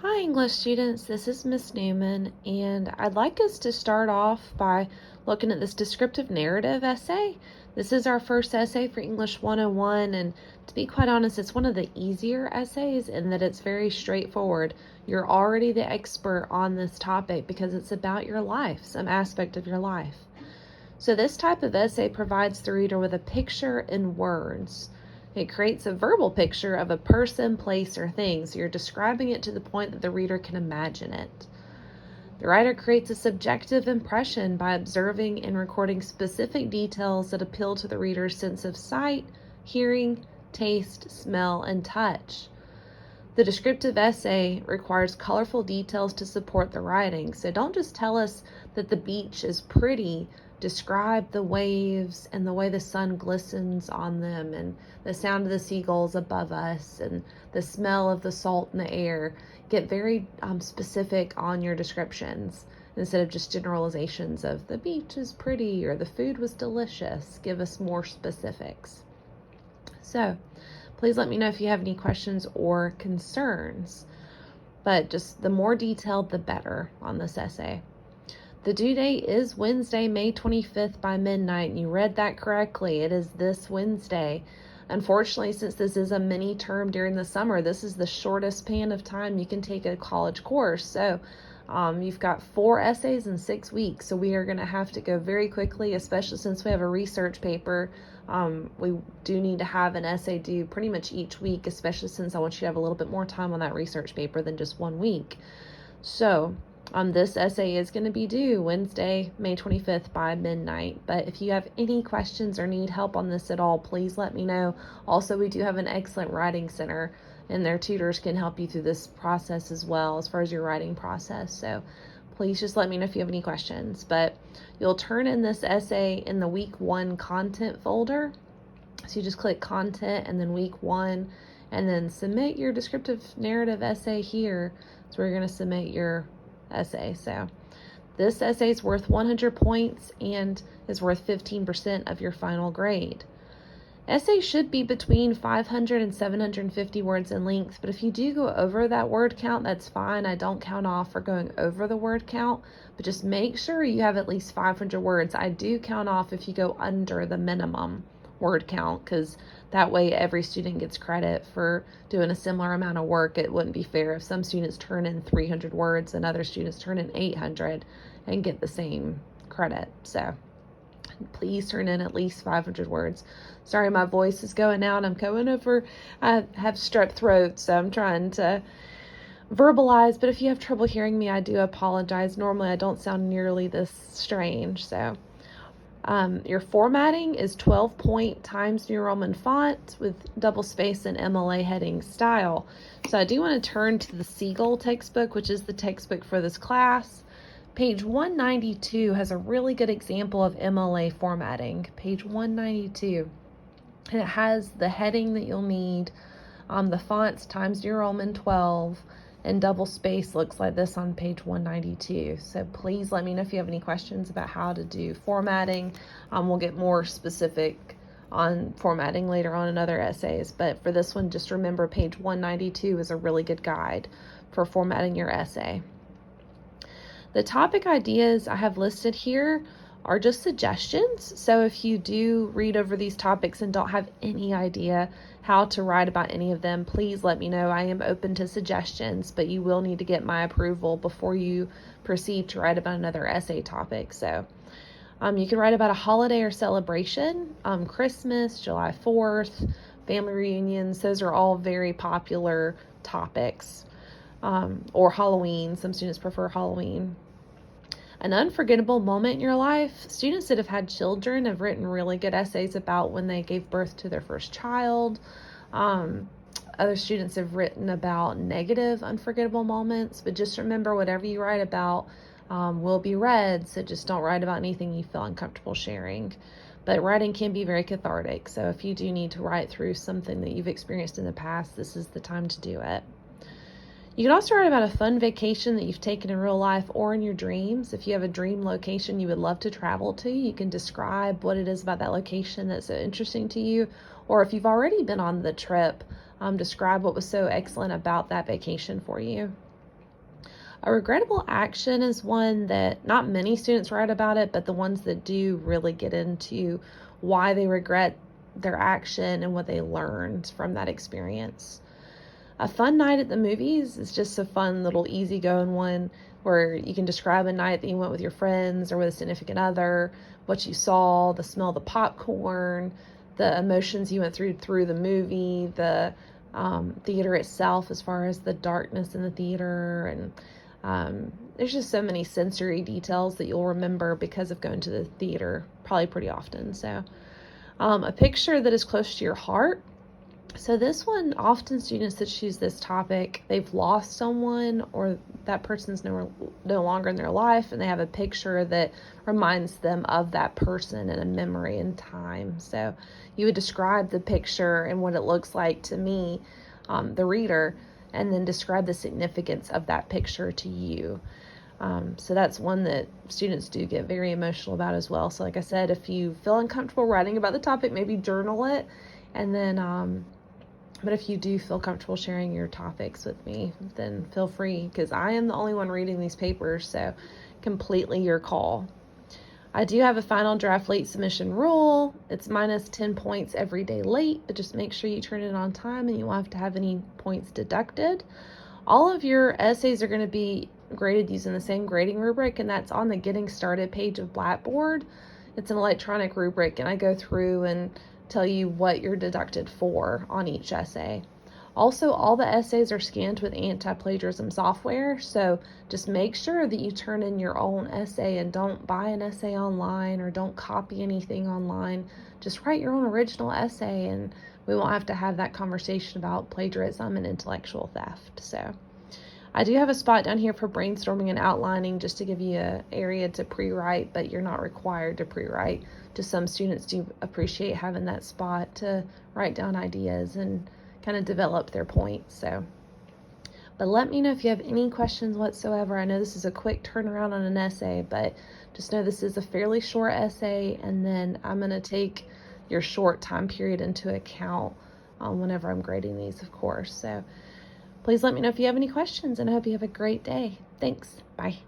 Hi, English students. This is Miss Newman, and I'd like us to start off by looking at this descriptive narrative essay. This is our first essay for English 101, and to be quite honest, it's one of the easier essays in that it's very straightforward. You're already the expert on this topic because it's about your life, some aspect of your life. So this type of essay provides the reader with a picture in words. It creates a verbal picture of a person, place, or thing, so you're describing it to the point that the reader can imagine it. The writer creates a subjective impression by observing and recording specific details that appeal to the reader's sense of sight, hearing, taste, smell, and touch. The descriptive essay requires colorful details to support the writing, so don't just tell us that the beach is pretty. Describe the waves and the way the sun glistens on them and the sound of the seagulls above us and the smell of the salt in the air. Get very specific on your descriptions instead of just generalizations of the beach is pretty or the food was delicious. Give us more specifics. So please let me know if you have any questions or concerns, but just the more detailed, the better on this essay. The due date is Wednesday, May 25th by midnight, and you read that correctly. It is this Wednesday. Unfortunately, since this is a mini term during the summer, this is the shortest span of time you can take a college course. So you've got 4 essays in 6 weeks, so we are going to have to go very quickly, especially since we have a research paper. We do need to have an essay due pretty much each week, especially since I want you to have a little bit more time on that research paper than just 1 week. So this essay is going to be due Wednesday, May 25th by midnight. But if you have any questions or need help on this at all, please let me know. Also, we do have an excellent writing center, and their tutors can help you through this process as well as far as your writing process. So please just let me know if you have any questions. But you'll turn in this essay in the week 1 content folder. So you just click content and then week 1, and then submit your descriptive narrative essay here. So we're going to submit your essay. So this essay is worth 100 points and is worth 15% of your final grade. Essays should be between 500 and 750 words in length, but if you do go over that word count, that's fine. I don't count off for going over the word count, but just make sure you have at least 500 words. I do count off if you go under the minimum word count, because that way every student gets credit for doing a similar amount of work. It wouldn't be fair if some students turn in 300 words and other students turn in 800 and get the same credit. So please turn in at least 500 words. Sorry, my voice is going out. I have strep throat, so I'm trying to verbalize, but if you have trouble hearing me, I do apologize. Normally I don't sound nearly this strange. So your formatting is 12-point Times New Roman font with double space and MLA heading style. So I do want to turn to the Siegel textbook, which is the textbook for this class. Page 192 has a really good example of MLA formatting. Page 192. And it has the heading that you'll need. The font's Times New Roman 12. And double space looks like this on page 192. So please let me know if you have any questions about how to do formatting. We'll get more specific on formatting later on in other essays. But for this one, just remember page 192 is a really good guide for formatting your essay. The topic ideas I have listed here are just suggestions. So if you do read over these topics and don't have any idea how to write about any of them, please let me know. I am open to suggestions, but you will need to get my approval before you proceed to write about another essay topic. So you can write about a holiday or celebration, Christmas, July 4th, family reunions. Those are all very popular topics. Or Halloween. Some students prefer Halloween. An unforgettable moment in your life. Students that have had children have written really good essays about when they gave birth to their first child. Other students have written about negative, unforgettable moments, but just remember whatever you write about will be read, so just don't write about anything you feel uncomfortable sharing. But writing can be very cathartic, so if you do need to write through something that you've experienced in the past, this is the time to do it. You can also write about a fun vacation that you've taken in real life or in your dreams. If you have a dream location you would love to travel to, you can describe what it is about that location that's so interesting to you. Or if you've already been on the trip, describe what was so excellent about that vacation for you. A regrettable action is one that not many students write about it, but the ones that do really get into why they regret their action and what they learned from that experience. A fun night at the movies is just a fun little easygoing one where you can describe a night that you went with your friends or with a significant other, what you saw, the smell of the popcorn, the emotions you went through the movie, the theater itself as far as the darkness in the theater, and there's just so many sensory details that you'll remember because of going to the theater probably pretty often. So a picture that is close to your heart. So this one, often students that choose this topic, they've lost someone or that person's no longer in their life, and they have a picture that reminds them of that person in a memory in time. So you would describe the picture and what it looks like to me, the reader, and then describe the significance of that picture to you. So that's one that students do get very emotional about as well. So like I said, if you feel uncomfortable writing about the topic, maybe journal it, and then but if you do feel comfortable sharing your topics with me, then feel free, because I am the only one reading these papers, so completely your call. I do have a final draft late submission rule. It's minus 10 points every day late, but just make sure you turn it on time and you won't have to have any points deducted. All of your essays are going to be graded using the same grading rubric, and that's on the Getting Started page of Blackboard. It's an electronic rubric, and I go through and tell you what you're deducted for on each essay. Also, all the essays are scanned with anti-plagiarism software, so just make sure that you turn in your own essay and don't buy an essay online or don't copy anything online. Just write your own original essay, and we won't have to have that conversation about plagiarism and intellectual theft. So I do have a spot down here for brainstorming and outlining, just to give you an area to pre-write, but you're not required to pre-write. Just some students do appreciate having that spot to write down ideas and kind of develop their points. So, but let me know if you have any questions whatsoever. I know this is a quick turnaround on an essay, but just know this is a fairly short essay, and then I'm going to take your short time period into account whenever I'm grading these, of course. So please let me know if you have any questions, and I hope you have a great day. Thanks. Bye.